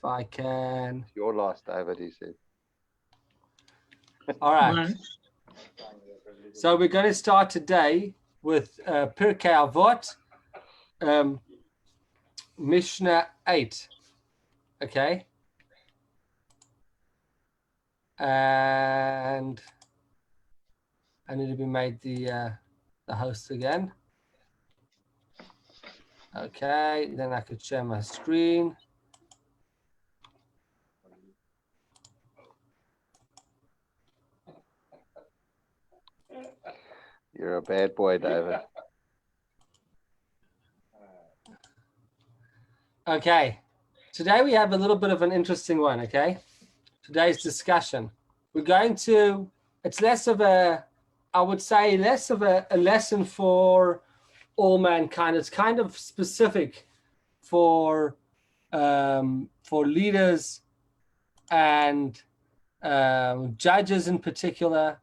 If I can. Your last, Avot, he said. All right. So we're going to start today with Pirkei Avot, Mishna 8. Okay. And I need to be made the host again. Okay, then I could share my screen. You're a bad boy, David. Okay, today we have a little bit of an interesting one, okay? Today's discussion. We're going to, it's less of a, I would say less of a lesson for all mankind. It's kind of specific for leaders and judges in particular.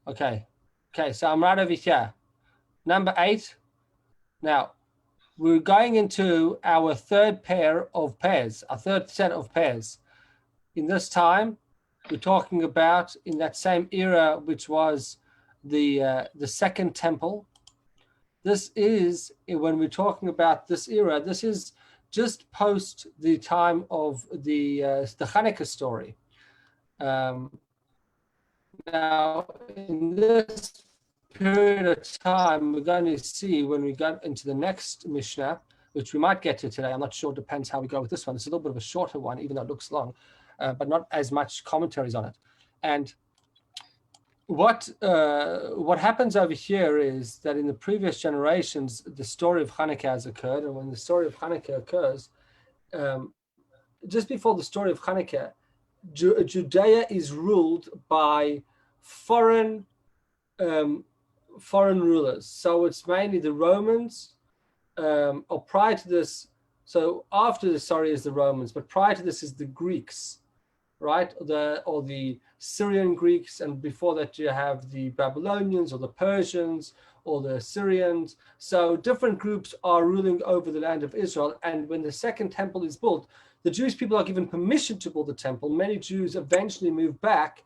Okay, so I'm right over here. Number 8. Now, we're going into our third pair of pairs, our third set of pairs. In this time, we're talking about in that same era, which was the second temple. This is, when we're talking about this era, this is just post the time of the Hanukkah story. Now, in this period of time, we're going to see when we go into the next Mishnah, which we might get to today. I'm not sure. It depends how we go with this one. It's a little bit of a shorter one, even though it looks long, but not as much commentaries on it. And what happens over here is that in the previous generations, the story of Hanukkah has occurred. And when the story of Hanukkah occurs, just before the story of Hanukkah, Judea is ruled by foreign rulers. So it's mainly the Romans, or prior to this, so after this, is the Romans, but prior to this is the Greeks, right? Or the Syrian Greeks, and before that you have the Babylonians or the Persians or the Assyrians. So different groups are ruling over the land of Israel. And when the second temple is built, the Jewish people are given permission to build the temple. Many Jews eventually move back,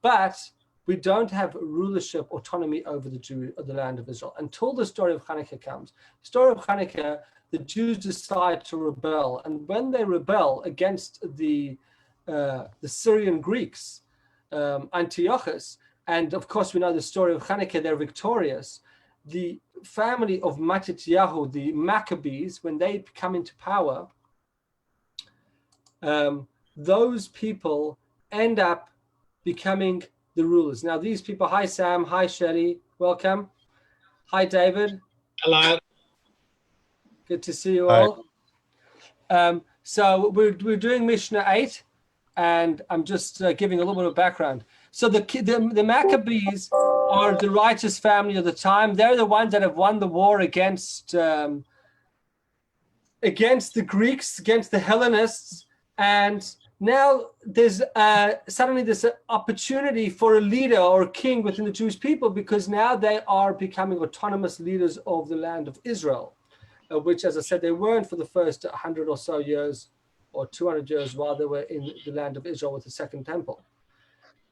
but we don't have rulership, autonomy over the land of Israel until the story of Hanukkah comes. The story of Hanukkah, the Jews decide to rebel, and when they rebel against the Syrian Greeks, Antiochus, and of course we know the story of Hanukkah, they're victorious. The family of Matityahu, the Maccabees, when they come into power, those people end up becoming the rulers. Now, these people, hi Sam, hi Sherry, welcome. Hi David. Hello. Good to see you all. So we're doing Mishnah 8, and I'm just giving a little bit of background. So the Maccabees are the righteous family of the time. They're the ones that have won the war against the Greeks, against the Hellenists, and now there's suddenly this opportunity for a leader or a king within the Jewish people, because now they are becoming autonomous leaders of the land of Israel, which, as I said, they weren't for the first 100 or so years or 200 years while they were in the land of Israel with the second temple.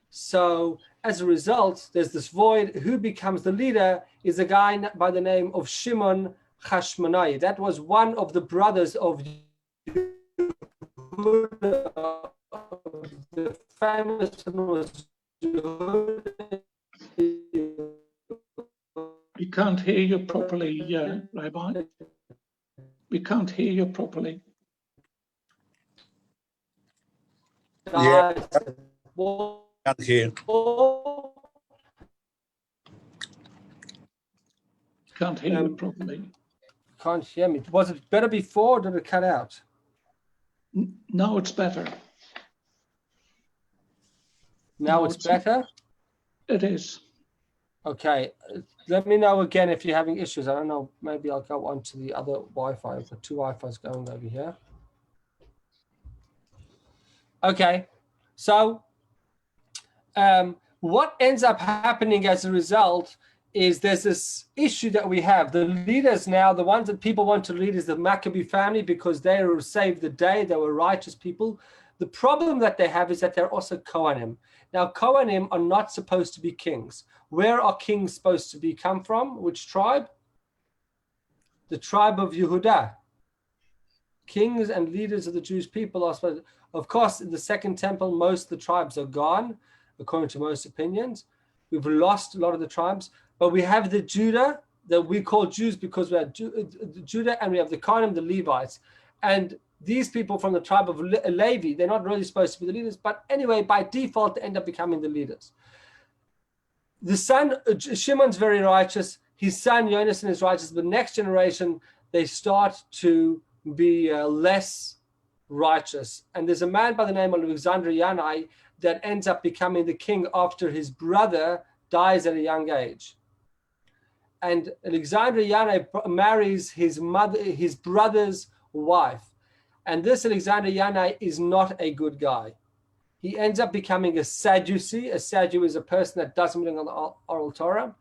So as a result, there's this void. Who becomes the leader is a guy by the name of Shimon Hashmonai. That was one of the brothers of the famous one was We can't hear you properly, Rabbi. We can't hear you properly. Yeah, can't hear. Can't hear you properly. Can't hear me. Was it better before, or did it cut out? No, it's better. Now it's better? It is. Okay. Let me know again if you're having issues. I don't know. Maybe I'll go on to the other Wi-Fi. I've got two Wi-Fis going over here. Okay. So what ends up happening as a result is there's this issue that we have. The leaders now, the ones that people want to lead is the Maccabee family because they saved the day. They were righteous people. The problem that they have is that they're also Kohanim. Now, Kohanim are not supposed to be kings. Where are kings supposed to come from? Which tribe? The tribe of Yehudah. Kings and leaders of the Jewish people are supposed, of course, in the Second Temple, most of the tribes are gone, according to most opinions. We've lost a lot of the tribes, but we have the Judah that we call Jews because we have Judah, and we have the Kohanim, the Levites. And these people from the tribe of Levi, they're not really supposed to be the leaders, but anyway, by default, they end up becoming the leaders. The son, Shimon's very righteous. His son, Yonasan, is righteous. But the next generation, they start to be less righteous. And there's a man by the name of Alexander Yanai that ends up becoming the king after his brother dies at a young age. And Alexander Yanai marries his brother's wife. And this Alexander Yanai is not a good guy. He ends up becoming a Sadducee. A Sadducee is a person that doesn't belong on the oral Torah.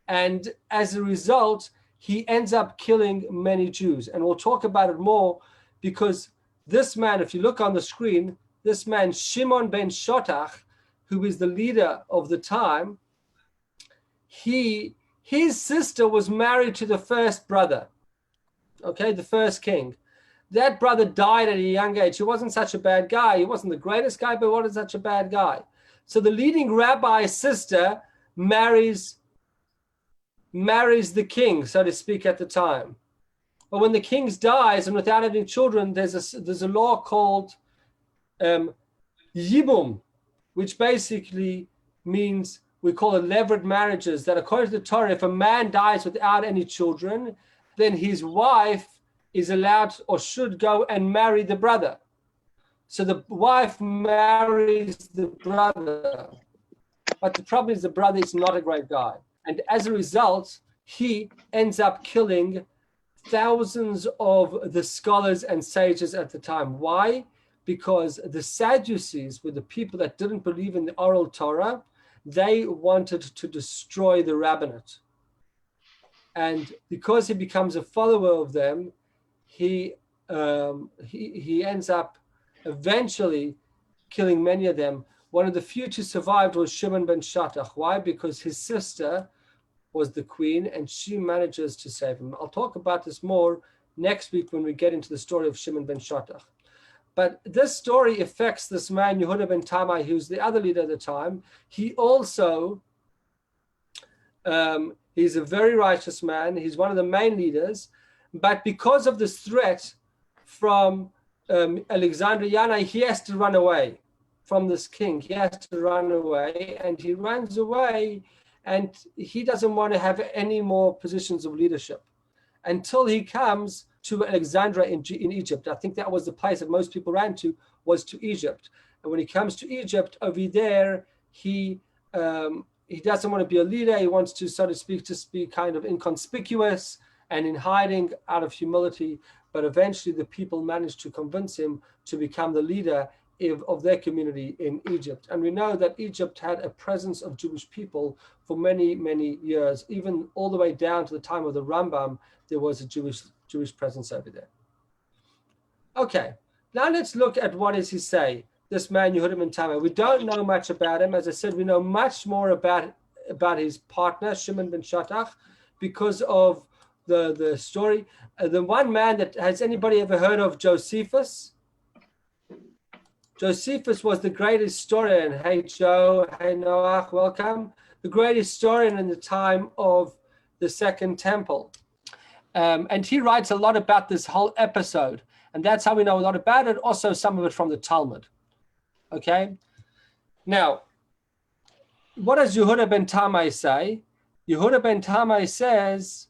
And as a result, he ends up killing many Jews. And we'll talk about it more because this man, if you look on the screen, this man, Shimon ben Shotach, who is the leader of the time, his sister was married to the first brother, okay, the first king. That brother died at a young age. He wasn't such a bad guy. He wasn't the greatest guy, but he wasn't such a bad guy. So the leading rabbi's sister marries the king, so to speak, at the time. But when the king dies and without having children, there's a law called Yibum, which basically means, we call it levirate marriages, that according to the Torah, if a man dies without any children, then his wife is allowed or should go and marry the brother. So the wife marries the brother. But the problem is the brother is not a great guy. And as a result, he ends up killing thousands of the scholars and sages at the time. Why? Because the Sadducees were the people that didn't believe in the oral Torah. They wanted to destroy the rabbinate. And because he becomes a follower of them, he ends up eventually killing many of them. One of the few to survive was Shimon ben Shatach. Why? Because his sister was the queen and she manages to save him. I'll talk about this more next week when we get into the story of Shimon ben Shatach. But this story affects this man, Yehuda ben Tamai, who's the other leader at the time. He also, he's a very righteous man. He's one of the main leaders. But because of this threat from Alexander Yanai, he has to run away from this king. He has to run away, and he runs away, and he doesn't want to have any more positions of leadership until he comes to Alexandria in Egypt. I think that was the place that most people ran to, was to Egypt. And when he comes to Egypt, over there, he doesn't want to be a leader. He wants to, so to speak, just be kind of inconspicuous and in hiding out of humility. But eventually the people managed to convince him to become the leader of their community in Egypt. And we know that Egypt had a presence of Jewish people for many, many years. Even all the way down to the time of the Rambam, there was a Jewish presence over there. Okay, now let's look at what does he say, this man Yehuda ben Tamai. We don't know much about him. As I said, we know much more about his partner, Shimon ben Shatach, because of the story. The one man that, has anybody ever heard of Josephus? Josephus was the great historian. Hey Joe, hey Noach, welcome. The great historian in the time of the Second Temple. And he writes a lot about this whole episode. And that's how we know a lot about it. Also some of it from the Talmud. Okay. Now, what does Yehuda ben Tamai say? Yehuda ben Tamai says,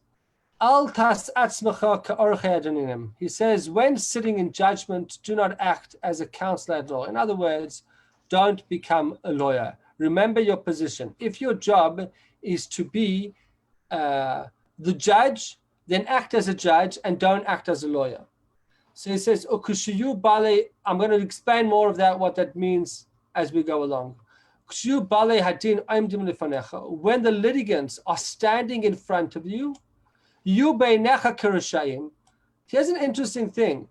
Al tas atzmecha ka'orchei adoninim. He says, when sitting in judgment, do not act as a counselor at law. In other words, don't become a lawyer. Remember your position. If your job is to be the judge, then act as a judge and don't act as a lawyer. So he says, I'm going to explain more of that, what that means as we go along. when the litigants are standing in front of you, here's an interesting thing.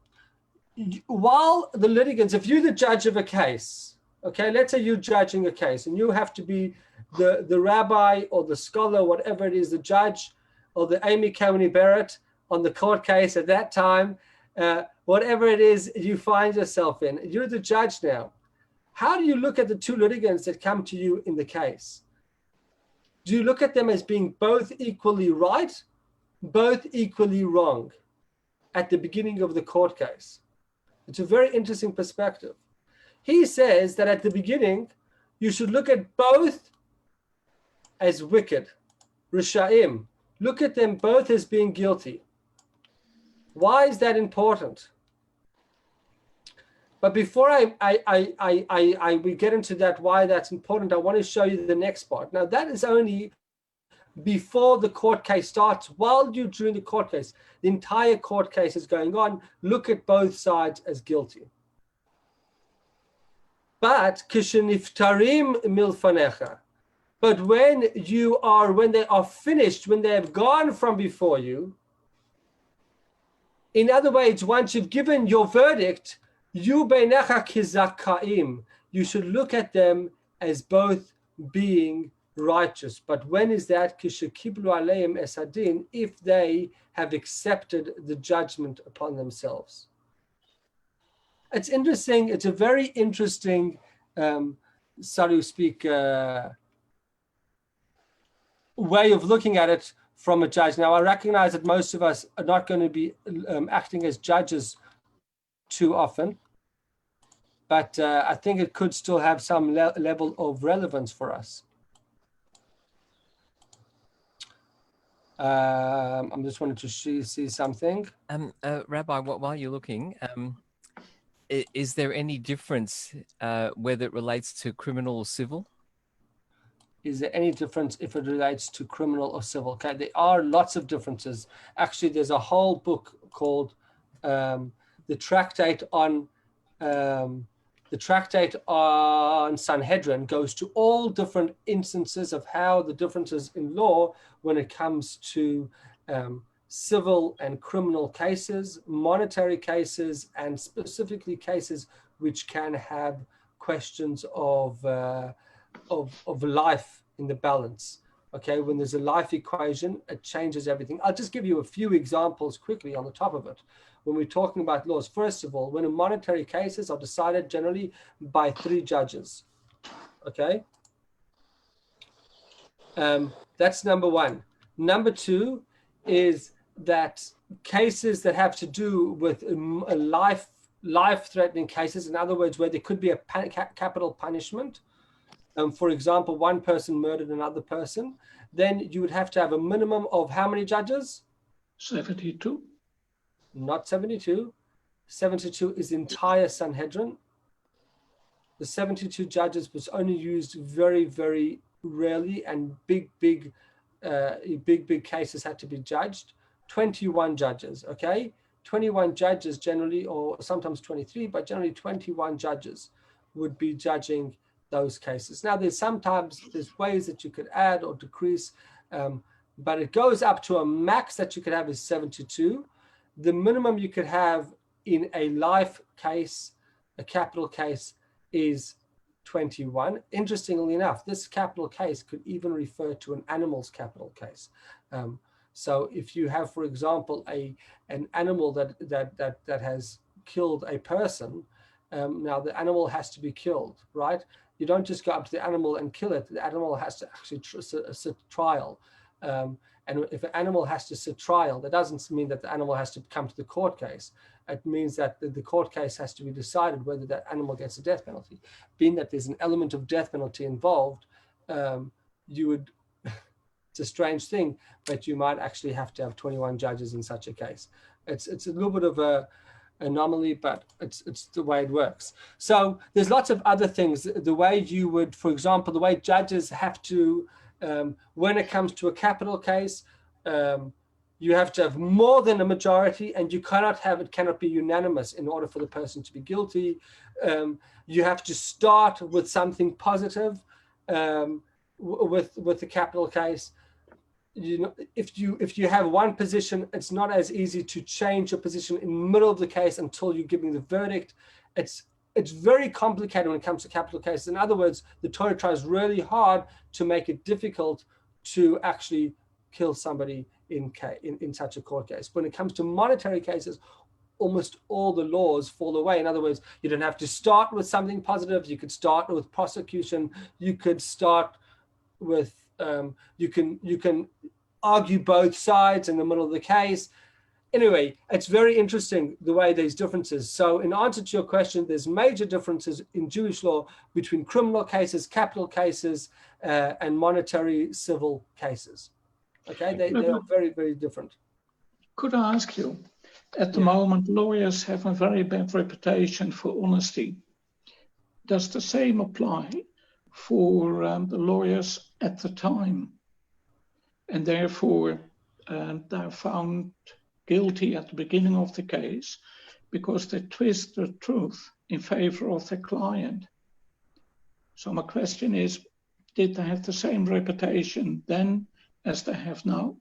While the litigants, if you're the judge of a case, okay, let's say you're judging a case and you have to be the rabbi or the scholar, whatever it is, the judge or the Amy County Barrett on the court case at that time, whatever it is you find yourself in, you're the judge now. How do you look at the two litigants that come to you in the case? Do you look at them as being both equally right, both equally wrong at the beginning of the court case? It's a very interesting perspective. He says that at the beginning, you should look at both as wicked, Rishaim. Look at them both as being guilty. Why is that important? But before we get into that, why that's important, I want to show you the next part. Now, that is only before the court case starts. While you're during the court case, the entire court case is going on. Look at both sides as guilty. But kisheniftarim milfanecha. But when they are finished, when they have gone from before you, in other words, once you've given your verdict, you beinecha kizakaim. You should look at them as both being righteous. But when is that? Kishekiblu aleim esadin, if they have accepted the judgment upon themselves. It's interesting. It's a very interesting, so to speak, way of looking at it from a judge. Now, I recognize that most of us are not going to be acting as judges too often, but I think it could still have some level of relevance for us. I'm just wanting to see something. Rabbi, while you're looking, is there any difference whether it relates to criminal or civil? Is there any difference if it relates to criminal or civil? Okay, there are lots of differences. Actually, there's a whole book called the Tractate on Sanhedrin, goes to all different instances of how the differences in law when it comes to civil and criminal cases, monetary cases, and specifically cases which can have questions of life in the balance. Okay, when there's a life equation, it changes everything. I'll just give you a few examples quickly on the top of it. When we're talking about laws, first of all, when a monetary cases are decided generally by 3 judges. Okay, that's number one. Number two is that cases that have to do with a life-threatening cases, in other words, where there could be a capital punishment. For example, one person murdered another person, then you would have to have a minimum of how many judges? 72. Not 72. 72 is the entire Sanhedrin. The 72 judges was only used very, very rarely, and big cases had to be judged. 21 judges, okay? 21 judges generally, or sometimes 23, but generally 21 judges would be judging those cases. Now, there's ways that you could add or decrease, but it goes up to a max that you could have is 72. The minimum you could have in a life case, a capital case, is 21. Interestingly enough, this capital case could even refer to an animal's capital case. So if you have, for example, an animal that has killed a person, now the animal has to be killed, right? You don't just go up to the animal and kill it. The animal has to actually sit trial. And if an animal has to sit trial, that doesn't mean that the animal has to come to the court case. It means that the court case has to be decided whether that animal gets a death penalty. Being that there's an element of death penalty involved, it's a strange thing, but you might actually have to have 21 judges in such a case. It's a little bit of a anomaly, but it's the way it works. So there's lots of other things. The way you would, for example, the way judges have to, when it comes to a capital case, you have to have more than a majority, and it cannot be unanimous in order for the person to be guilty. You have to start with something positive. with the capital case. You know, if you have one position, it's not as easy to change your position in the middle of the case until you're giving the verdict. It's very complicated when it comes to capital cases. In other words, the Torah tries really hard to make it difficult to actually kill somebody in such a court case. When it comes to monetary cases, almost all the laws fall away. In other words, you don't have to start with something positive. You could start with prosecution. You could start with you can argue both sides in the middle of the case. Anyway, it's very interesting the way there's differences. So in answer to your question, there's major differences in Jewish law between criminal cases, capital cases, and monetary civil cases. Okay, they are very, very different. Could I ask you, at the moment, lawyers have a very bad reputation for honesty. Does the same apply for the lawyers at the time? And therefore, they're found guilty at the beginning of the case because they twist the truth in favor of their client. So my question is, did they have the same reputation then as they have now?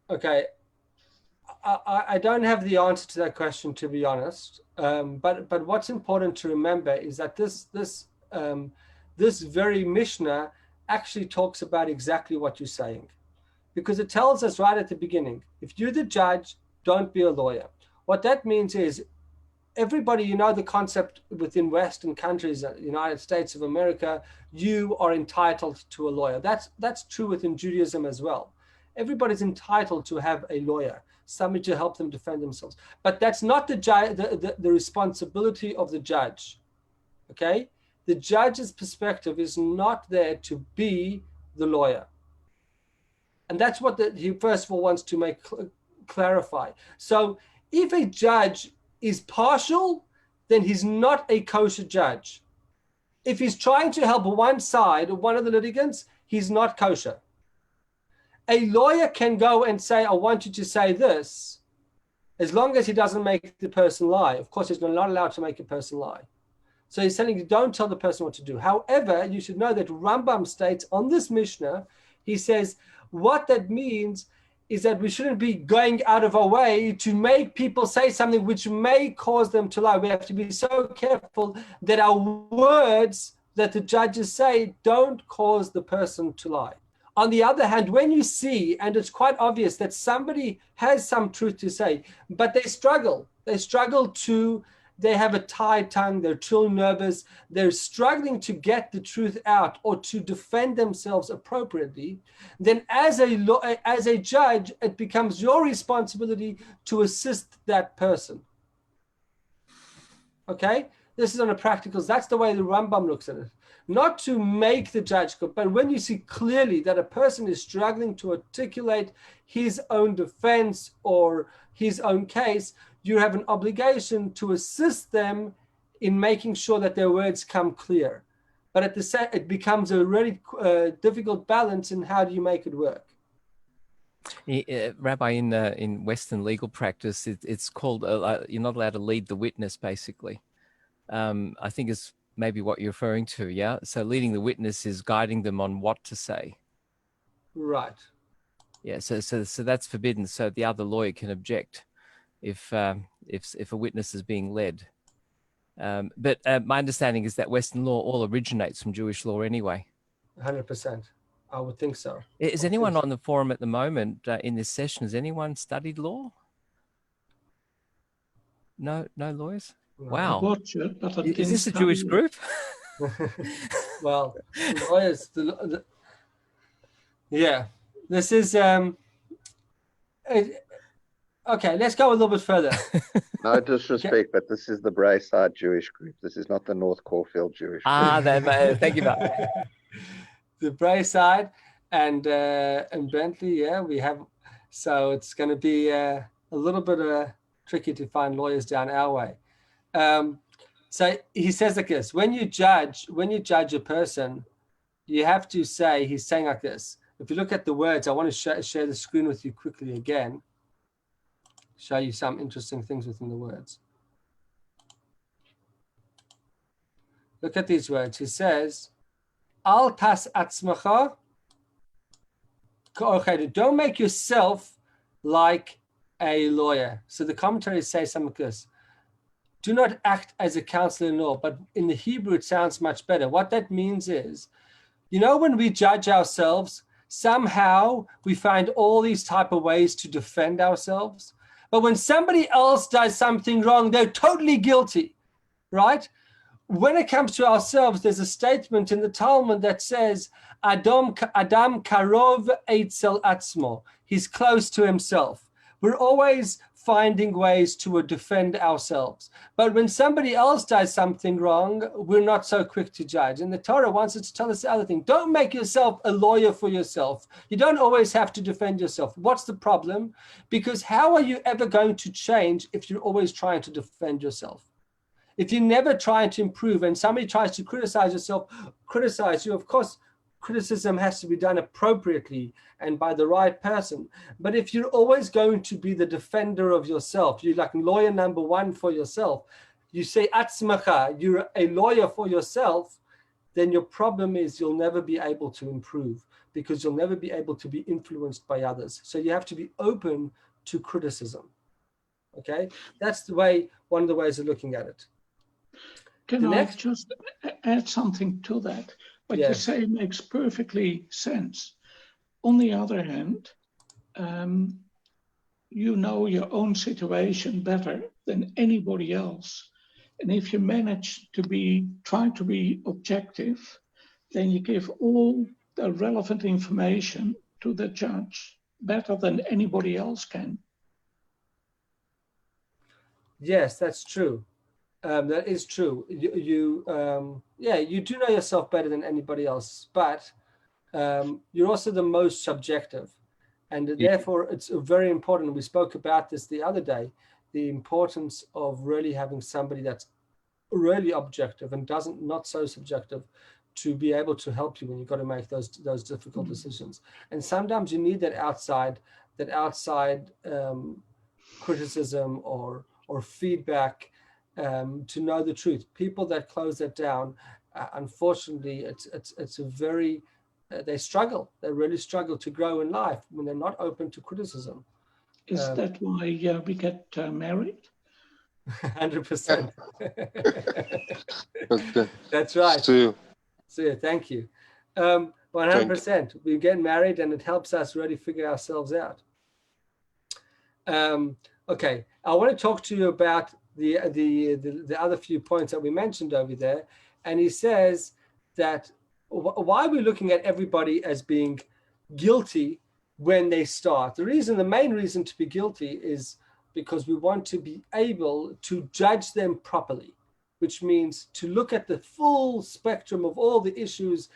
Okay, I don't have the answer to that question, to be honest. But what's important to remember is that this very Mishnah actually talks about exactly what you're saying, because it tells us right at the beginning, if you're the judge, don't be a lawyer. What that means is everybody, you know, the concept within Western countries, United States of America, you are entitled to a lawyer. That's true within Judaism as well. Everybody's entitled to have a lawyer, somebody to help them defend themselves. But that's not the responsibility of the judge, okay? The judge's perspective is not there to be the lawyer. And that's what he first of all wants to clarify. So if a judge is partial, then he's not a kosher judge. If he's trying to help one side or one of the litigants, he's not kosher. A lawyer can go and say, I want you to say this, as long as he doesn't make the person lie. Of course, he's not allowed to make a person lie. So he's telling you, don't tell the person what to do. However, you should know that Rambam states on this Mishnah, he says, what that means is that we shouldn't be going out of our way to make people say something which may cause them to lie. We have to be so careful that our words that the judges say don't cause the person to lie. On the other hand, when you see, and it's quite obvious that somebody has some truth to say, but they have a tied tongue, they're too nervous, they're struggling to get the truth out or to defend themselves appropriately, then as a judge, it becomes your responsibility to assist that person. Okay? This is on a practical, that's the way the Rambam looks at it. Not to make the judge go, but when you see clearly that a person is struggling to articulate his own defense or his own case, you have an obligation to assist them in making sure that their words come clear. But at the same, it becomes a really difficult balance in how do you make it work. Rabbi, in Western legal practice, it's called, you're not allowed to lead the witness, basically. I think it's maybe what you're referring to, yeah? So leading the witness is guiding them on what to say. Right. Yeah, so that's forbidden, so the other lawyer can object if a witness is being led. But my understanding is that Western law all originates from Jewish law anyway. 100%. I would think so. Is anyone on the forum at the moment in this session, has anyone studied law? No lawyers? Wow. Watch it, but I Is this a Jewish group? Well, lawyers, yeah, this is, okay, let's go a little bit further. No disrespect, but this is the Brayside Jewish group. This is not the North Caulfield Jewish group. Thank you, Mark. The Brayside and Bentley, yeah, we have. So it's going to be a little bit tricky to find lawyers down our way. So he says like this: when you judge a person, you have to say. He's saying like this. If you look at the words, I want to share the screen with you quickly again. Show you some interesting things within the words. Look at these words. He says, Al tas atzmacha ka'orchei. Don't make yourself like a lawyer. So the commentaries say something like this. Do not act as a counselor in law, but in the Hebrew it sounds much better. What that means is, when we judge ourselves, somehow we find all these type of ways to defend ourselves. But when somebody else does something wrong, they're totally guilty, right? When it comes to ourselves, there's a statement in the Talmud that says, Adam karov eitzel atzmo. He's close to himself. We're always finding ways to defend ourselves. But when somebody else does something wrong, we're not so quick to judge. And the Torah wants us to tell us the other thing. Don't make yourself a lawyer for yourself. You don't always have to defend yourself. What's the problem? Because how are you ever going to change if you're always trying to defend yourself? If you're never trying to improve and somebody tries to criticize you, of course, criticism has to be done appropriately and by the right person. But if you're always going to be the defender of yourself, you're like lawyer number one for yourself, you say atzmacha, you're a lawyer for yourself, then your problem is you'll never be able to improve because you'll never be able to be influenced by others. So you have to be open to criticism. Okay? That's one of the ways of looking at it. Can I just add something to that? What you say makes perfectly sense. On the other hand, you know your own situation better than anybody else. And if you manage to try to be objective, then you give all the relevant information to the judge better than anybody else can. Yes, that's true. That is true. You do know yourself better than anybody else, but you're also the most subjective. And therefore, it's very important. We spoke about this the other day, the importance of really having somebody that's really objective and not so subjective to be able to help you when you've got to make those difficult decisions. And sometimes you need that outside criticism or feedback to know the truth. People that close that down, unfortunately, it's a very they struggle. They really struggle to grow in life when they're not open to criticism. Is that why we get married? 100%. That's right. So thank you. 100%. We get married and it helps us really figure ourselves out. Okay, I want to talk to you about the other few points that we mentioned over there. And he says that why are we looking at everybody as being guilty when they start? The main reason to be guilty is because we want to be able to judge them properly, which means to look at the full spectrum of all the issues.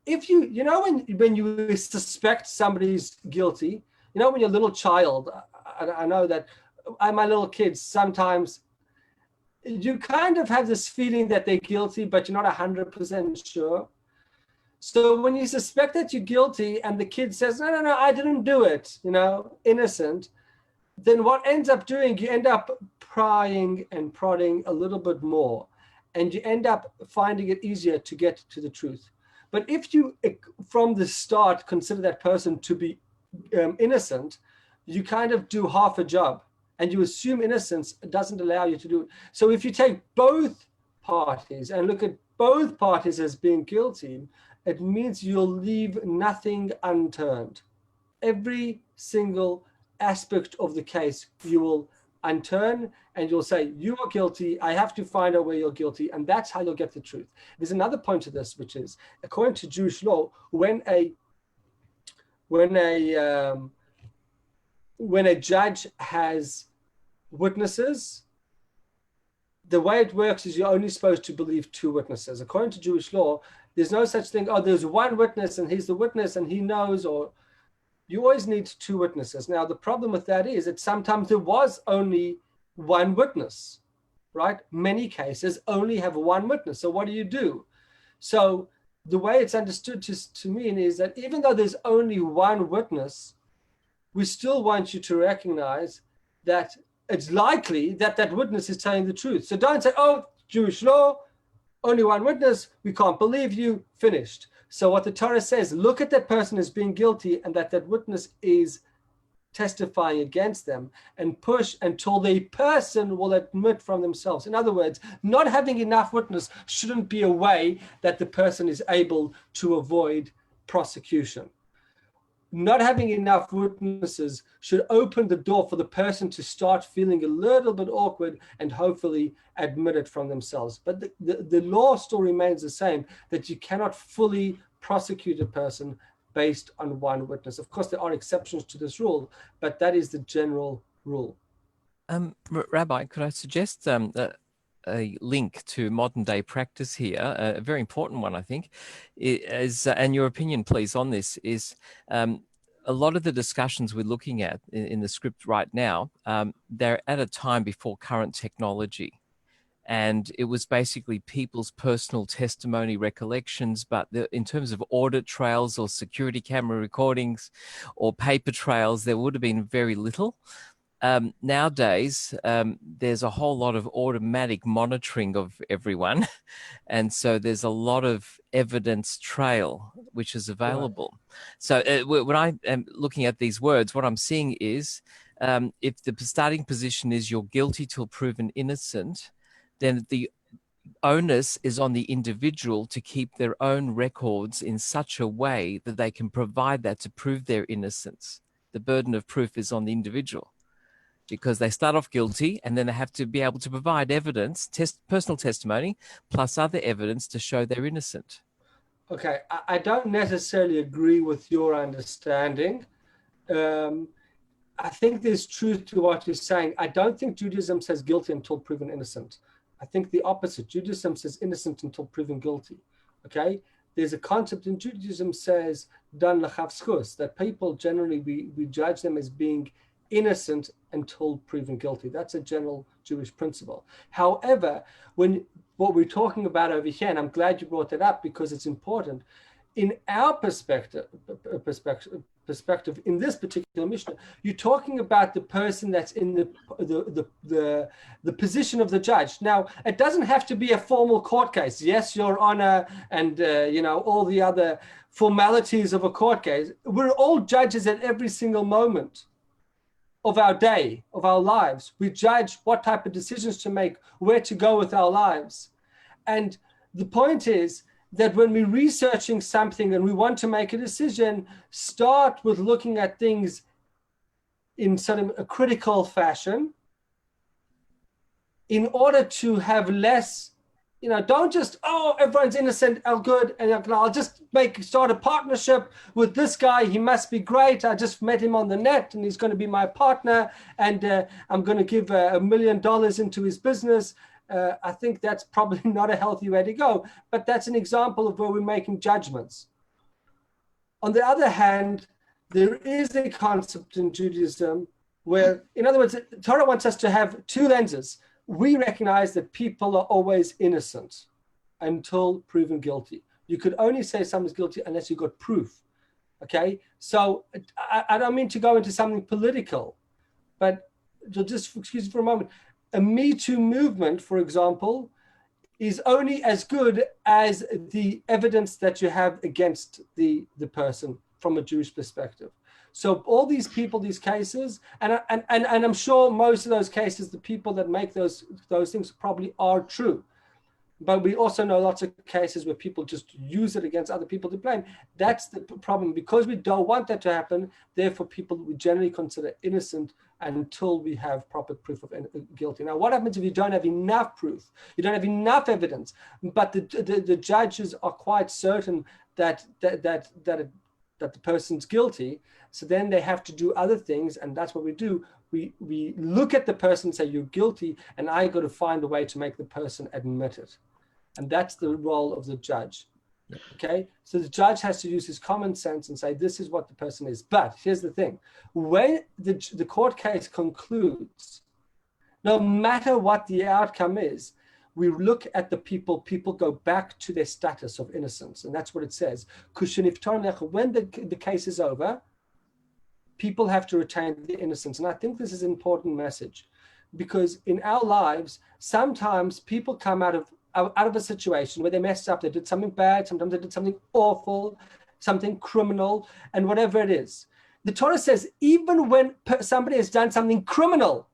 If when you suspect somebody's guilty, when you're a little child, I know that my little kids, sometimes you kind of have this feeling that they're guilty, but you're not 100% sure. So when you suspect that you're guilty and the kid says, no, I didn't do it, innocent, then what ends up doing, you end up prying and prodding a little bit more, and you end up finding it easier to get to the truth. But if you, from the start, consider that person to be innocent, you kind of do half a job, and you assume innocence doesn't allow you to do it. So if you take both parties and look at both parties as being guilty, it means you'll leave nothing unturned. Every single aspect of the case you will unturn, and you'll say, you are guilty, I have to find out where you're guilty, and that's how you'll get the truth. There's another point to this, which is, according to Jewish law, when a judge has witnesses, the way it works is you're only supposed to believe two witnesses. According to Jewish law, there's no such thing, there's one witness and he's the witness and he knows, or you always need two witnesses. Now, the problem with that is that sometimes there was only one witness, right? Many cases only have one witness. So what do? So the way it's understood to mean is that even though there's only one witness, we still want you to recognize that it's likely that that witness is telling the truth. So don't say, Jewish law, only one witness, we can't believe you, finished. So what the Torah says, look at that person as being guilty and that witness is testifying against them, and push until the person will admit from themselves. In other words, not having enough witness shouldn't be a way that the person is able to avoid prosecution. Not having enough witnesses should open the door for the person to start feeling a little bit awkward and hopefully admit it from themselves. But the law still remains the same, that you cannot fully prosecute a person based on one witness. Of course, there are exceptions to this rule, but that is the general rule. Rabbi, could I suggest a link to modern day practice here, a very important one, I think, is, and your opinion, please, on this, is a lot of the discussions we're looking at in the script right now, they're at a time before current technology. And it was basically people's personal testimony, recollections, but in terms of audit trails or security camera recordings or paper trails, there would have been very little. Nowadays, there's a whole lot of automatic monitoring of everyone. And so there's a lot of evidence trail, which is available. Right. So when I am looking at these words, what I'm seeing is if the starting position is you're guilty till proven innocent, then the onus is on the individual to keep their own records in such a way that they can provide that to prove their innocence. The burden of proof is on the individual, because they start off guilty and then they have to be able to provide evidence, personal testimony, plus other evidence to show they're innocent. Okay, I don't necessarily agree with your understanding. I think there's truth to what you're saying. I don't think Judaism says guilty until proven innocent. I think the opposite. Judaism says innocent until proven guilty. Okay? There's a concept in Judaism says dan l'chavschus, that people generally, we judge them as being innocent until proven guilty. That's a general Jewish principle. However, when what we're talking about over here, and I'm glad you brought that up because it's important, in our perspective in this particular Mishnah, you're talking about the person that's in the position of the judge. Now, it doesn't have to be a formal court case. Yes, Your Honor, and all the other formalities of a court case. We're all judges at every single moment of our day, of our lives. We judge what type of decisions to make, where to go with our lives. And the point is that when we're researching something and we want to make a decision, start with looking at things in sort of a critical fashion in order to have less, don't just, everyone's innocent, all good, and I'll just start a partnership with this guy. He must be great. I just met him on the net and he's going to be my partner, and I'm going to give $1 million into his business. I think that's probably not a healthy way to go, but that's an example of where we're making judgments. On the other hand, there is a concept in Judaism where, in other words, Torah wants us to have two lenses. We recognize that people are always innocent until proven guilty. You could only say someone's guilty unless you got proof. Okay, so I don't mean to go into something political, but just excuse me for a moment. A Me Too movement, for example, is only as good as the evidence that you have against the person from a Jewish perspective. So all these people, these cases, and I'm sure most of those cases, the people that make those things probably are true. But we also know lots of cases where people just use it against other people to blame. That's the problem. Because we don't want that to happen, therefore people we generally consider innocent until we have proper proof of guilty. Now, what happens if you don't have enough proof? You don't have enough evidence, but the judges are quite certain that the person's guilty. So then they have to do other things, and that's what we do. We look at the person and say, you're guilty, and I got to find a way to make the person admit it. And that's the role of the judge. Okay, so the judge has to use his common sense and say, this is what the person is. But here's the thing. When the court case concludes, no matter what the outcome is, we look at the people go back to their status of innocence. And that's what it says. When the case is over, people have to retain their innocence. And I think this is an important message, because in our lives, sometimes people come out of out of a situation where they messed up, they did something bad, sometimes they did something awful, something criminal, and whatever it is. The Torah says, even when somebody has done something criminal,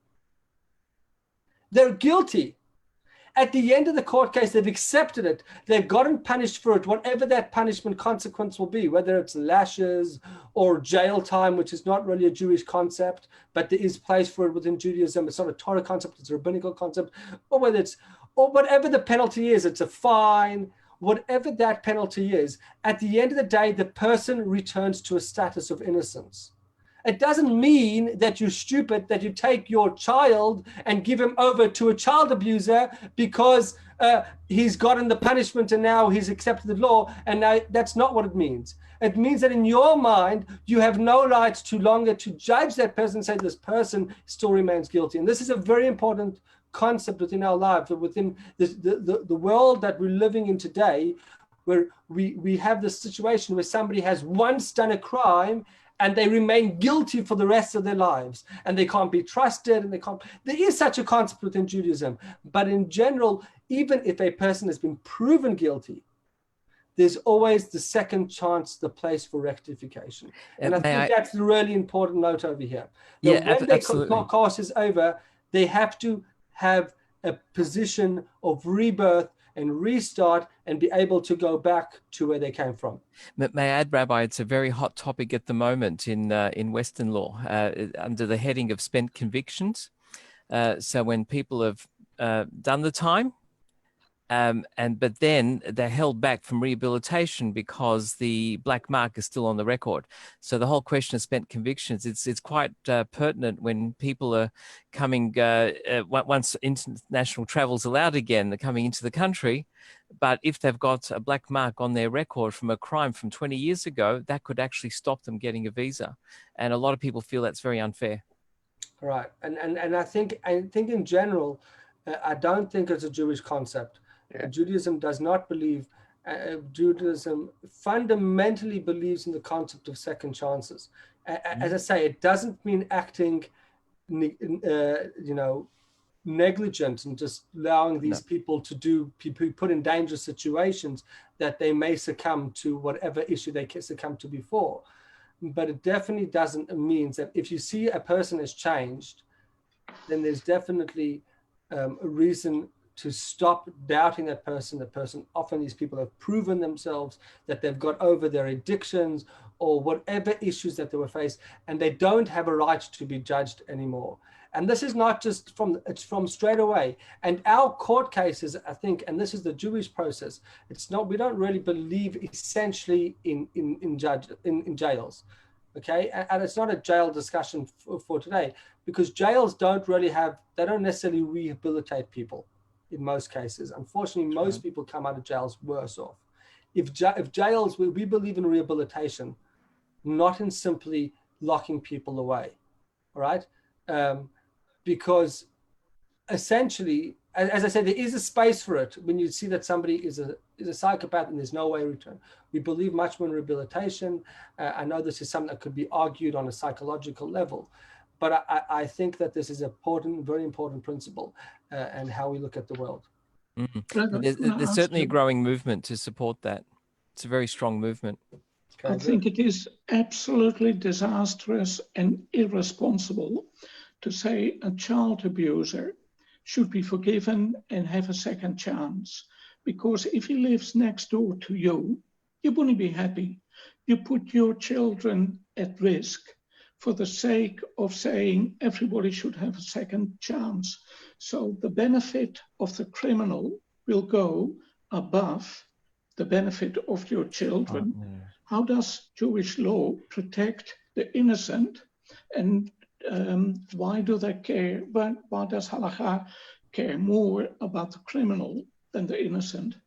they're guilty. At the end of the court case, they've accepted it. They've gotten punished for it, whatever that punishment consequence will be, whether it's lashes or jail time, which is not really a Jewish concept, but there is place for it within Judaism. It's not a Torah concept, it's a rabbinical concept, or whatever the penalty is, it's a fine, whatever that penalty is. At the end of the day, the person returns to a status of innocence. It doesn't mean that you're stupid, that you take your child and give him over to a child abuser because he's gotten the punishment and now he's accepted the law. And now that's not what it means. It means that in your mind, you have no right to longer to judge that person and say this person still remains guilty. And this is a very important concept within our lives, within the world that we're living in today, where we have this situation where somebody has once done a crime and they remain guilty for the rest of their lives, and they can't be trusted, and there is such a concept within Judaism. But in general, even if a person has been proven guilty, there's always the second chance, the place for rectification. And I think that's the really important note over here. That when the course is over, they have to have a position of rebirth and restart and be able to go back to where they came from. May I add, Rabbi, it's a very hot topic at the moment in Western law under the heading of spent convictions. So when people have done the time, but then they're held back from rehabilitation because the black mark is still on the record. So the whole question of spent convictions, it's quite pertinent when people are coming, once international travel is allowed again, they're coming into the country. But if they've got a black mark on their record from a crime from 20 years ago, that could actually stop them getting a visa. And a lot of people feel that's very unfair. Right. And I think in general, I don't think it's a Jewish concept. Yeah. Judaism does not believe, Judaism fundamentally believes in the concept of second chances. As I say, it doesn't mean acting, negligent and just allowing these people to be put in dangerous situations that they may succumb to whatever issue they succumbed to before. But it definitely doesn't mean that if you see a person has changed, then there's definitely a reason to stop doubting that person. Often these people have proven themselves that they've got over their addictions or whatever issues that they were faced, and they don't have a right to be judged anymore. And this is not just it's from straight away. And our court cases, I think, and this is the Jewish process, we don't really believe essentially in jails. Okay, and it's not a jail discussion for today, because jails don't necessarily rehabilitate people. In most cases, unfortunately, most people come out of jails worse off. If jails, we believe in rehabilitation, not in simply locking people away, all right? Because essentially, as I said, there is a space for it when you see that somebody is a psychopath and there's no way to return. We believe much more in rehabilitation. I know this is something that could be argued on a psychological level, but I think that this is important, very important principle and how we look at the world. Mm-hmm. There's certainly a growing movement to support that. It's a very strong movement. I think it is absolutely disastrous and irresponsible to say a child abuser should be forgiven and have a second chance. Because if he lives next door to you, you wouldn't be happy. You put your children at risk for the sake of saying everybody should have a second chance. So the benefit of the criminal will go above the benefit of your children. Oh, yeah. How does Jewish law protect the innocent? And why do they care? Why does halakha care more about the criminal than the innocent?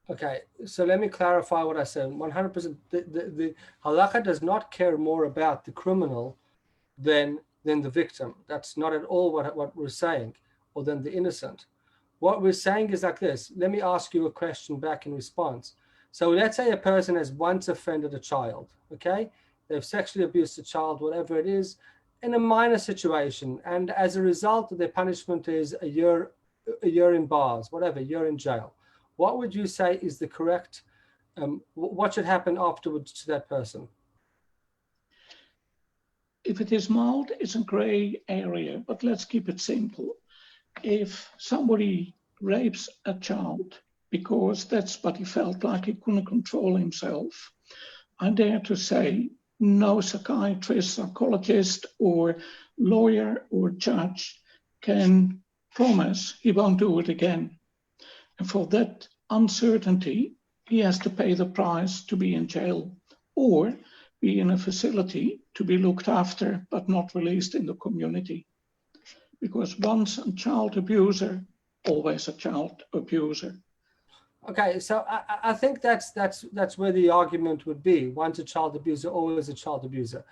Okay, so let me clarify what I said. 100%, the halakha does not care more about the criminal than the victim. That's not at all what we're saying, or than the innocent. What we're saying is like this. Let me ask you a question back in response. So let's say a person has once offended a child, okay? They've sexually abused a child, whatever it is, in a minor situation. And as a result, their punishment is a year a year in bars, whatever, a year in jail. What would you say is the correct, what should happen afterwards to that person? If it is mild, it's a gray area, but let's keep it simple. If somebody rapes a child because that's what he felt like he couldn't control himself, I dare to say no psychiatrist, psychologist, or lawyer or judge can promise he won't do it again. And for that uncertainty, he has to pay the price to be in jail or be in a facility to be looked after but not released in the community. Because once a child abuser, always a child abuser. Okay, so I think that's where the argument would be. Once a child abuser, always a child abuser.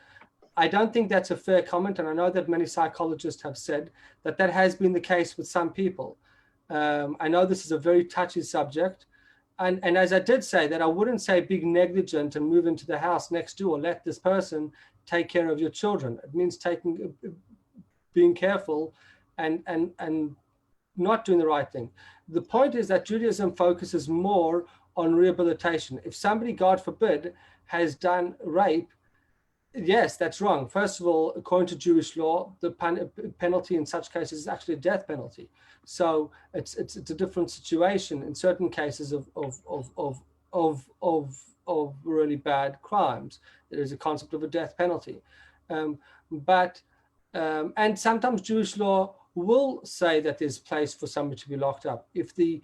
I don't think that's a fair comment, and I know that many psychologists have said that that has been the case with some people. I know this is a very touchy subject, and as I did say, that I wouldn't say be negligent and move into the house next door, let this person take care of your children. It means being careful and not doing the right thing. The point is that Judaism focuses more on rehabilitation. If somebody, God forbid, has done rape, yes, that's wrong. First of all, according to Jewish law, the penalty in such cases is actually a death penalty. So it's a different situation in certain cases of really bad crimes. There is a concept of a death penalty, and sometimes Jewish law will say that there's place for somebody to be locked up if the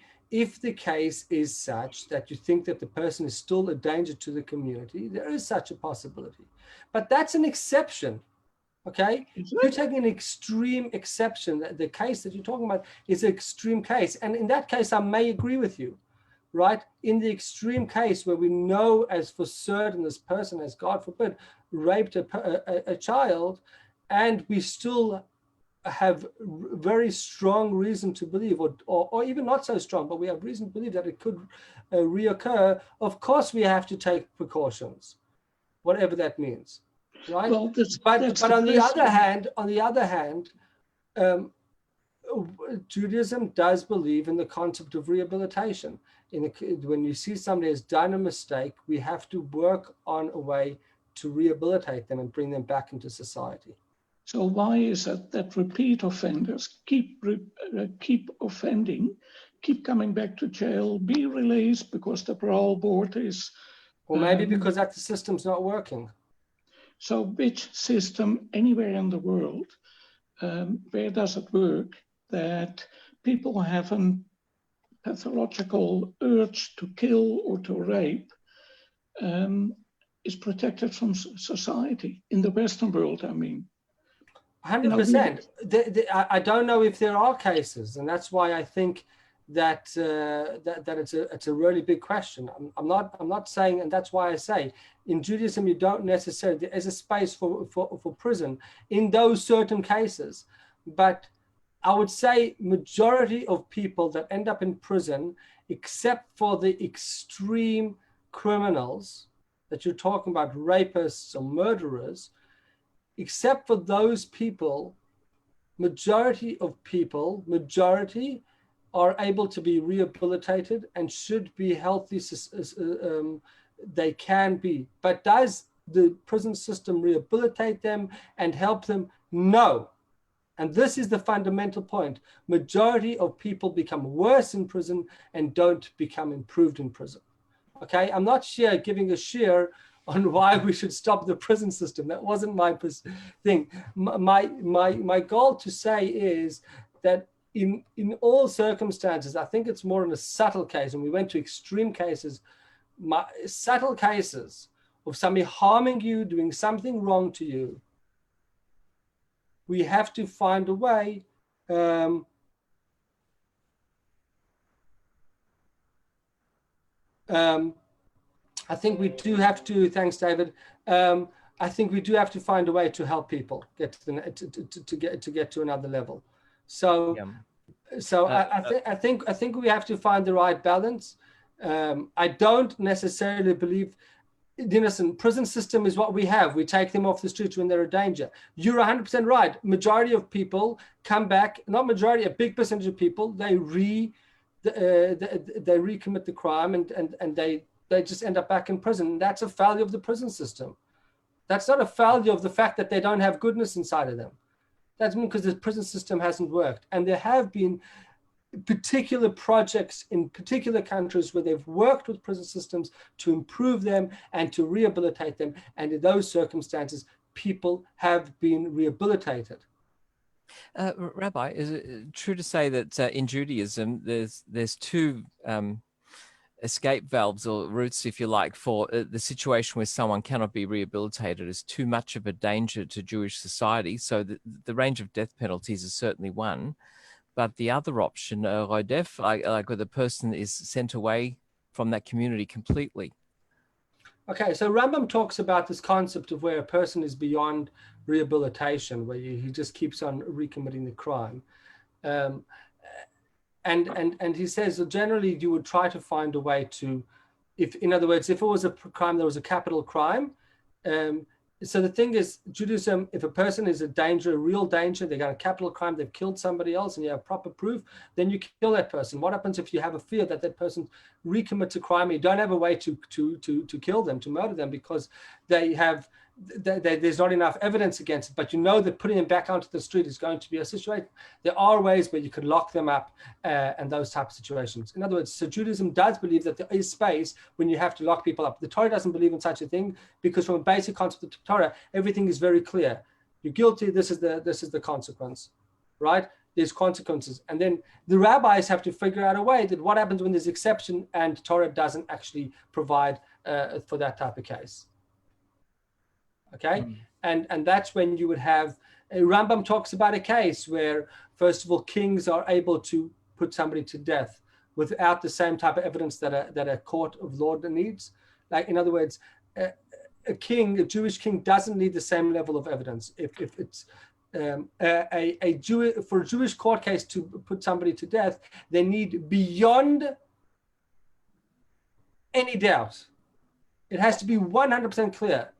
case is such that you think that the person is still a danger to the community. There is such a possibility, but that's an exception. Okay, you're taking an extreme exception. The case that you're talking about is an extreme case, and in that case I may agree with you, right? In the extreme case where we know as for certain this person has, God forbid, raped a child, and we still have very strong reason to believe, or even not so strong, but we have reason to believe that it could reoccur. Of course, we have to take precautions, whatever that means, right? Well, but on the other hand, Judaism does believe in the concept of rehabilitation. When you see somebody has done a mistake, we have to work on a way to rehabilitate them and bring them back into society. So why is it that repeat offenders keep offending, keep coming back to jail, be released because the parole board is... Or maybe because that the system's not working. So which system anywhere in the world, where does it work that people have a pathological urge to kill or to rape is protected from society? In the Western world, I mean. 100%. I don't know if there are cases, and that's why I think that it's a really big question. I'm not saying, and that's why I say in Judaism you don't necessarily, there is a space for prison in those certain cases, but I would say majority of people that end up in prison, except for the extreme criminals that you're talking about, rapists or murderers, except for those people, majority are able to be rehabilitated and should be healthy. They can be. But does the prison system rehabilitate them and help them? No. And this is the fundamental point. Majority of people become worse in prison and don't become improved in prison. Okay, I'm not giving a share on why we should stop the prison system. That wasn't my thing. My goal to say is that in all circumstances, I think it's more in a subtle case, and we went to extreme cases, subtle cases of somebody harming you, doing something wrong to you. We have to find a way I think we do have to, thanks David, I think we do have to find a way to help people get to get to another level. So I think we have to find the right balance. I don't necessarily believe Listen, prison system is what we have. We take them off the streets when they're a danger. You're 100% right. Majority of people come back, not majority, a big percentage of people, they recommit the crime and they just end up back in prison. That's a failure of the prison system. That's not a failure of the fact that they don't have goodness inside of them. That's because the prison system hasn't worked. And there have been particular projects in particular countries where they've worked with prison systems to improve them and to rehabilitate them. And in those circumstances, people have been rehabilitated. Rabbi, is it true to say that in Judaism, there's two escape valves or routes, if you like, for the situation where someone cannot be rehabilitated as too much of a danger to Jewish society? So the range of death penalties is certainly one. But the other option, rodef, like where the person is sent away from that community completely. Okay, so Rambam talks about this concept of where a person is beyond rehabilitation, where he just keeps on recommitting the crime. And he says that generally you would try to find a way to, in other words, if it was a crime that was a capital crime, so the thing is, Judaism, if a person is a danger, a real danger, they got a capital crime, they've killed somebody else and you have proper proof, then you kill that person. What happens if you have a fear that that person recommits a crime and you don't have a way to kill them, to murder them, because there's not enough evidence against it, but you know that putting them back onto the street is going to be a situation. There are ways where you could lock them up and those type of situations. In other words, so Judaism does believe that there is space when you have to lock people up. The Torah doesn't believe in such a thing because from a basic concept of the Torah, everything is very clear. You're guilty, this is the consequence, right? There's consequences. And then the rabbis have to figure out a way that what happens when there's exception and Torah doesn't actually provide for that type of case. Okay, and that's when you would have, Rambam talks about a case where, first of all, kings are able to put somebody to death without the same type of evidence that a court of law needs. Like, in other words, a Jewish king doesn't need the same level of evidence. If it's for a Jewish court case to put somebody to death, they need beyond any doubt. It has to be 100% clear.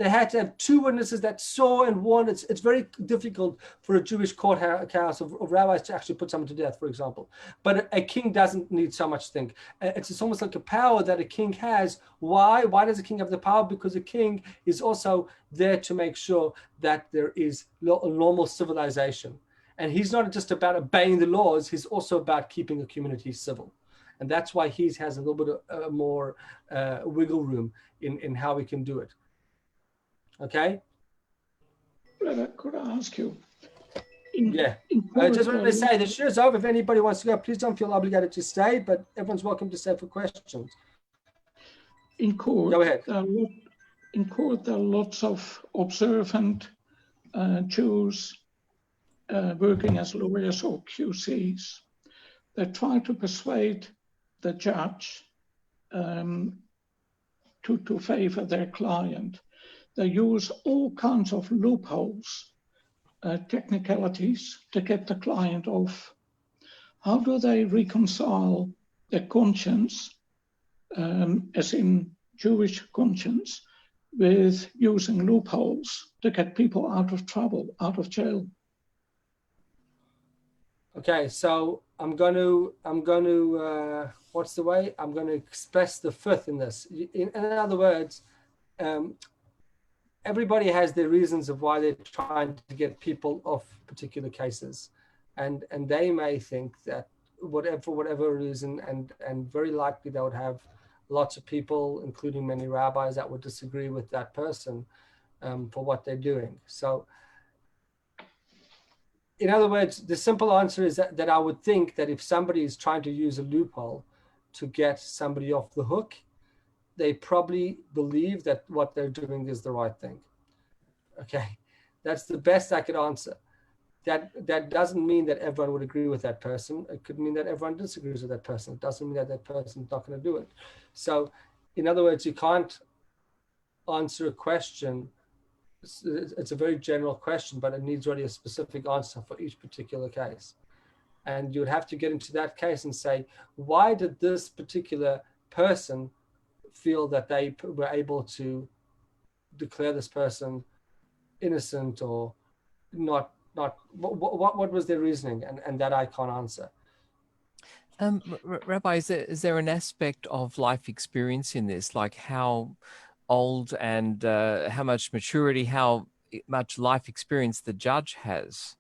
They had to have two witnesses that saw and warned. It's very difficult for a Jewish courthouse of rabbis to actually put someone to death, for example. But a king doesn't need so much think. It's almost like a power that a king has. Why? Why does a king have the power? Because a king is also there to make sure that there is a normal civilization. And he's not just about obeying the laws. He's also about keeping a community civil. And that's why he has a little bit more wiggle room in how he can do it. Okay. Could I ask you? I just wanted to say the show is over. If anybody wants to go, please don't feel obligated to stay, but everyone's welcome to stay for questions. In court, go ahead. In court, there are lots of observant Jews working as lawyers or QCs. They try to persuade the judge to favor their client. They use all kinds of loopholes, technicalities to get the client off. How do they reconcile their conscience, as in Jewish conscience, with using loopholes to get people out of trouble, out of jail? Okay, so I'm going to what's the way? I'm going to express the fifth in this. In other words, everybody has their reasons of why they're trying to get people off particular cases. And they may think that for whatever reason, and very likely they would have lots of people, including many rabbis, that would disagree with that person for what they're doing. So in other words, the simple answer is that I would think that if somebody is trying to use a loophole to get somebody off the hook, they probably believe that what they're doing is the right thing. Okay, that's the best I could answer. That doesn't mean that everyone would agree with that person. It could mean that everyone disagrees with that person. It doesn't mean that that person's not going to do it. So, in other words, you can't answer a question. It's a very general question, but it needs really a specific answer for each particular case. And you would have to get into that case and say, why did this particular person feel that they were able to declare this person innocent or not. What was their reasoning? And that I can't answer. Rabbi, is there an aspect of life experience in this, like how old and how much maturity, how much life experience the judge has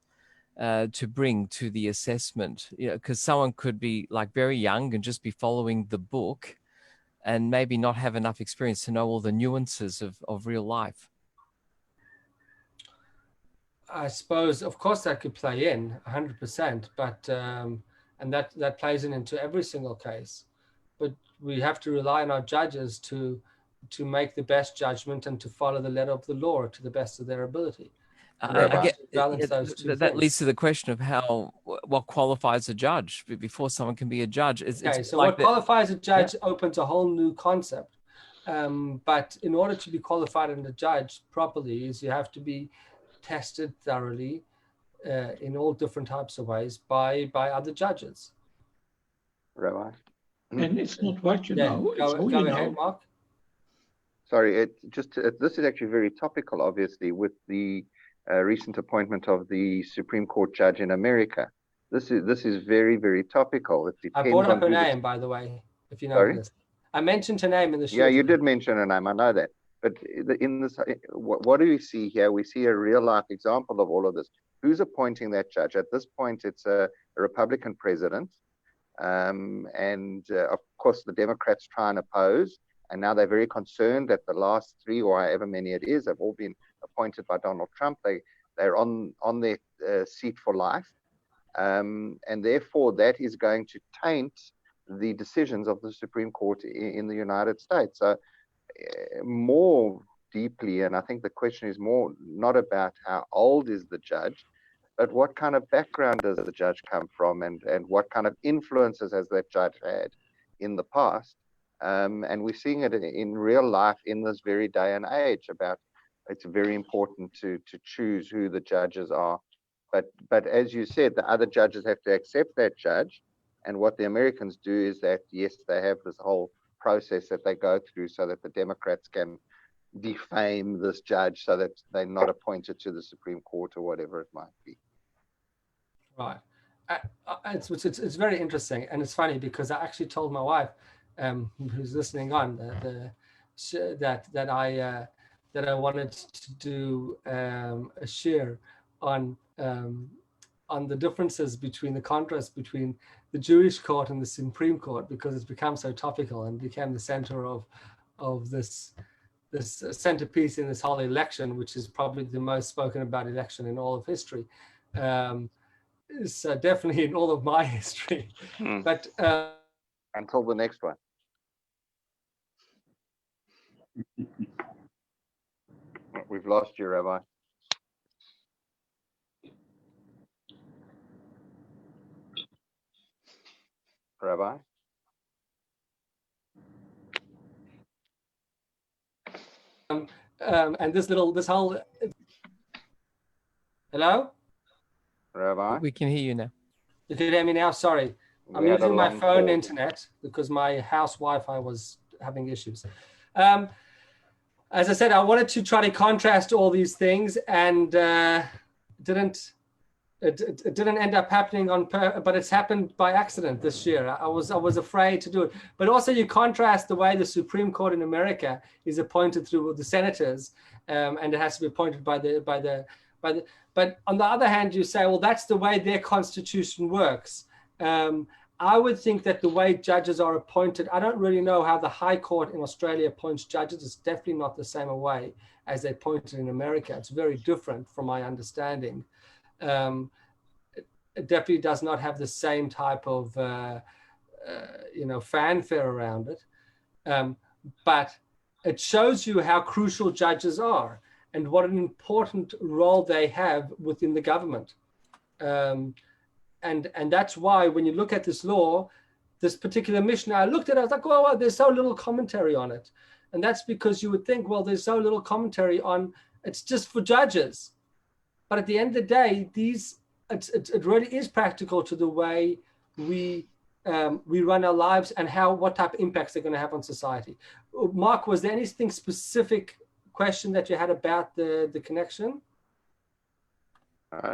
to bring to the assessment? You know, because someone could be like very young and just be following the book and maybe not have enough experience to know all the nuances of real life. I suppose, of course, that could play in 100%, but and that plays into every single case. But we have to rely on our judges to make the best judgment and to follow the letter of the law to the best of their ability. I get balance those two that things. leads to the question of what qualifies a judge before someone can be a judge. Okay, so like what qualifies a judge opens a whole new concept. But in order to be qualified as a judge properly, is you have to be tested thoroughly in all different types of ways by other judges. Rabbi. And it's not what you know, it's who Go you ahead, know. Mark. Sorry, this is actually very topical, obviously, with the recent appointment of the Supreme Court judge in America. This is very, very topical. It I depends brought up on her name, by the way, if you Sorry? noticed. I mentioned her name in the show. Yeah, you did mention her name. I know that. But in this, what do we see here? We see a real life example of all of this. Who's appointing that judge? At this point, it's a Republican president. Of course, the Democrats try and oppose. And now they're very concerned that the last three, or however many it is, have all been appointed by Donald Trump. They're on their seat for life. And therefore, that is going to taint the decisions of the Supreme Court in the United States. So more deeply, and I think the question is more not about how old is the judge, but what kind of background does the judge come from, and what kind of influences has that judge had in the past. And we're seeing it in real life in this very day and age. About it's very important to choose who the judges are. But as you said, the other judges have to accept that judge. And what the Americans do is that, yes, they have this whole process that they go through so that the Democrats can defame this judge so that they're not appointed to the Supreme Court or whatever it might be. Right. It's very interesting. And it's funny because I actually told my wife, who's listening on, that I wanted to do a share on the differences between the contrast between the Jewish court and the Supreme Court, because it's become so topical and became the center of this centerpiece in this whole election, which is probably the most spoken about election in all of history. So definitely in all of my history. But until the next one. We've lost you, Rabbi. Rabbi? And this whole hello? Rabbi? We can hear you now. You can hear me now? Sorry. I'm using my phone internet because my house Wi-Fi was having issues. As I said, I wanted to try to contrast all these things, and it didn't end up happening but it's happened by accident this year. I was afraid to do it. But also you contrast the way the Supreme Court in America is appointed through the senators, and it has to be appointed by the. But on the other hand, you say, well, that's the way their constitution works. I would think that the way judges are appointed, I don't really know how the High Court in Australia appoints judges. It's definitely not the same way as they appointed in America. It's very different from my understanding. It definitely does not have the same type of fanfare around it. But it shows you how crucial judges are and what an important role they have within the government. And that's why when you look at this law, this particular Mishna, I looked at it, I was like, well, there's so little commentary on it. And that's because you would think, well, there's so little commentary on, it's just for judges. But at the end of the day, it really is practical to the way we we run our lives and what type of impacts they're going to have on society. Mark, was there anything specific question that you had about the connection?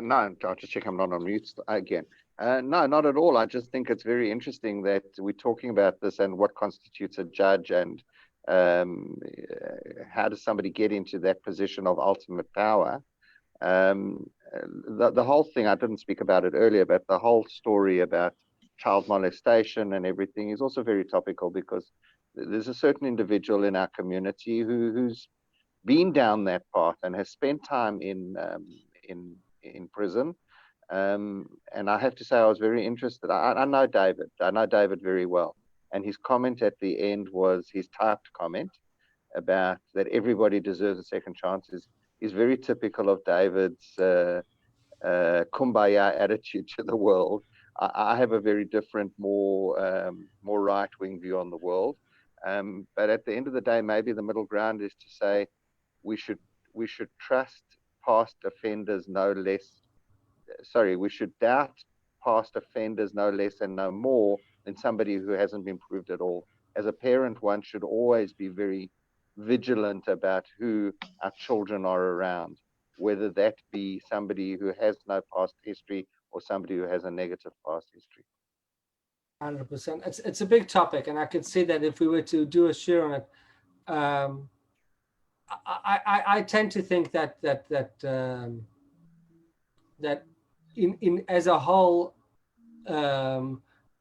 No, I'll just check I'm not on mute again. No, not at all. I just think it's very interesting that we're talking about this and what constitutes a judge, and how does somebody get into that position of ultimate power. The whole thing, I didn't speak about it earlier, but the whole story about child molestation and everything is also very topical, because there's a certain individual in our community who's been down that path and has spent time in prison. And I have to say, I was very interested. I know David. I know David very well. And his comment at the end was his typed comment about that everybody deserves a second chance is very typical of David's kumbaya attitude to the world. I have a very different, more right-wing view on the world. But at the end of the day, maybe the middle ground is to say we should trust past offenders no less. Sorry, we should doubt past offenders no less and no more than somebody who hasn't been proved at all. As a parent, one should always be very vigilant about who our children are around, whether that be somebody who has no past history or somebody who has a negative past history. 100%. It's a big topic, and I could see that if we were to do a share on it, I tend to think that in as a whole,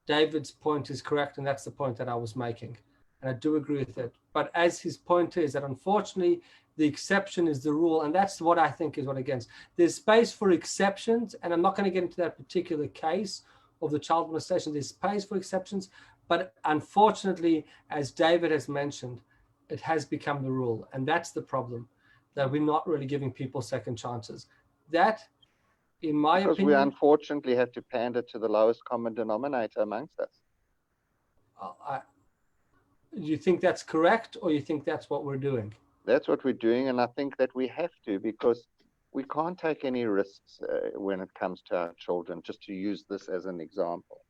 David's point is correct, and that's the point that I was making, and I do agree with it. But as his point is that unfortunately the exception is the rule, and that's what I think is what against. There's space for exceptions, and I'm not going to get into that particular case of the child molestation. There's space for exceptions, but unfortunately, as David has mentioned, it has become the rule, and that's the problem, that we're not really giving people second chances. That, in my opinion, because we unfortunately have to pander to the lowest common denominator amongst us. Do you think that's correct, or you think that's what we're doing? That's what we're doing, and I think that we have to, because we can't take any risks when it comes to our children, just to use this as an example.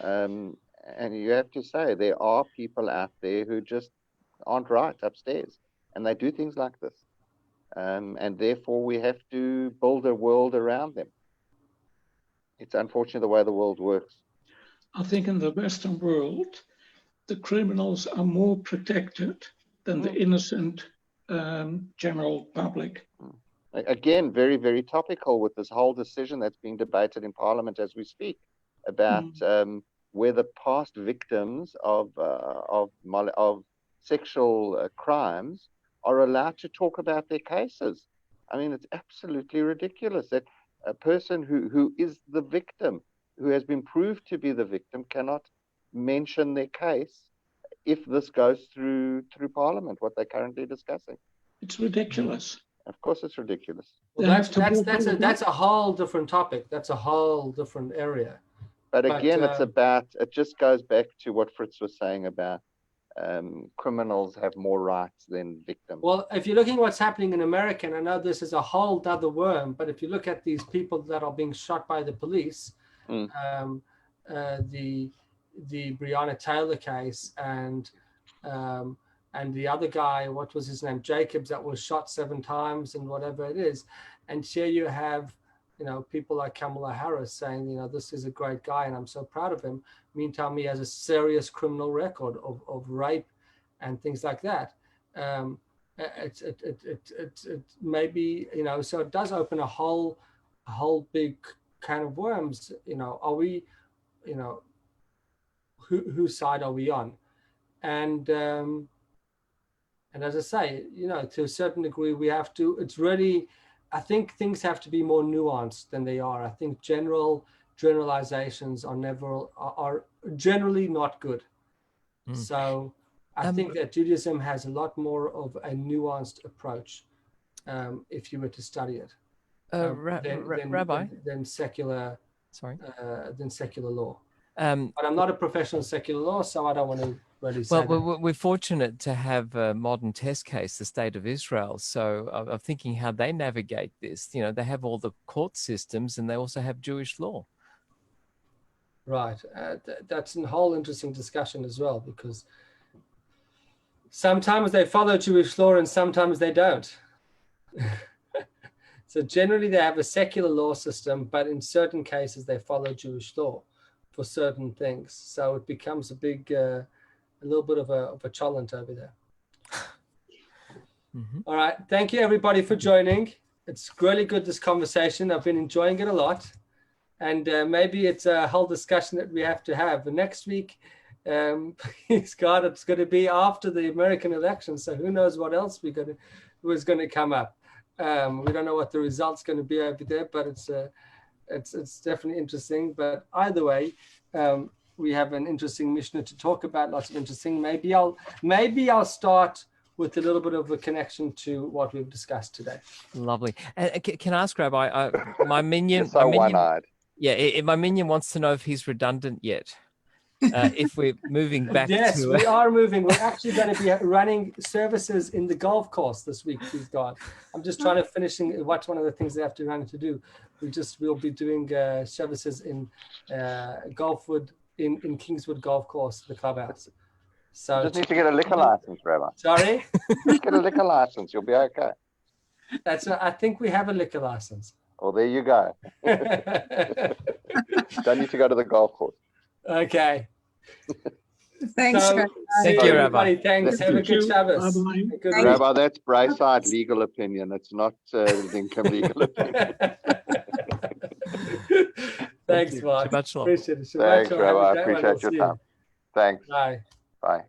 And you have to say, there are people out there who just aren't right upstairs, and they do things like this. And therefore, we have to build a world around them. It's unfortunate the way the world works. I think in the Western world, the criminals are more protected than the innocent general public. Again, very, very topical with this whole decision that's being debated in Parliament as we speak about whether past victims of sexual crimes are allowed to talk about their cases. I mean, it's absolutely ridiculous that a person who is the victim, who has been proved to be the victim, cannot mention their case if this goes through Parliament, what they're currently discussing. It's ridiculous. Of course, it's ridiculous. Well, that's a whole different topic. That's a whole different area. But again, it just goes back to what Fritz was saying about criminals have more rights than victims. Well, if you're looking at what's happening in America, and I know this is a whole other worm, but if you look at these people that are being shot by the police, the Breonna Taylor case, and the other guy, what was his name, Jacobs, that was shot 7 times and whatever it is, and here you have, people like Kamala Harris saying, this is a great guy and I'm so proud of him. Meantime, he has a serious criminal record of rape and things like that. It maybe, so it does open a whole big can of worms. Are we, whose side are we on? And as I say, to a certain degree, we have to, I think things have to be more nuanced than they are. I think generalizations are generally not good. So I think that Judaism has a lot more of a nuanced approach if you were to study it. Rabbi? Than secular. Sorry. Than secular law. But I'm not a professional in secular law, so I don't want to really say we're fortunate to have a modern test case, the State of Israel. So I'm thinking how they navigate this. They have all the court systems and they also have Jewish law. Right. That's a whole interesting discussion as well, because sometimes they follow Jewish law and sometimes they don't. So generally they have a secular law system, but in certain cases they follow Jewish law for certain things. So it becomes a big, a little bit of a challenge over there. Mm-hmm. All right. Thank you everybody for joining. It's really good, this conversation. I've been enjoying it a lot. And maybe it's a whole discussion that we have to have. But next week, please God, it's going to be after the American election. So who knows what else was going to come up. We don't know what the result's going to be over there, but it's definitely interesting. But either way, we have an interesting Mishna to talk about. Lots of interesting. Maybe I'll start with a little bit of a connection to what we've discussed today. Lovely. And can I ask, Rabbi, my minion? You're so one-eyed. Yeah, my minion wants to know if he's redundant yet. If we're moving back yes, we are moving. We're actually going to be running services in the golf course this week, please God. I'm just trying to watch one of the things they have to run to do. We'll be doing services in Golfwood, in Kingswood Golf Course, the clubhouse. So You just need to get a liquor license, Rabbi. Sorry? Just get a liquor license. You'll be okay. I think we have a liquor license. Well, there you go. Don't need to go to the golf course. Okay. Thanks, Rabbi. Thank you, Rabbi. Thanks. Have a good Shabbos. Bye-bye. Good Thank week. Rabbi, that's Brayside legal opinion. It's not Lincoln legal opinion. Thanks, Mark. Shabbat shalom. Appreciate it. Shabbat Thanks, shalom. Rabbi. Have a I great one. appreciate We'll your see time. you. Thanks. Bye. Bye.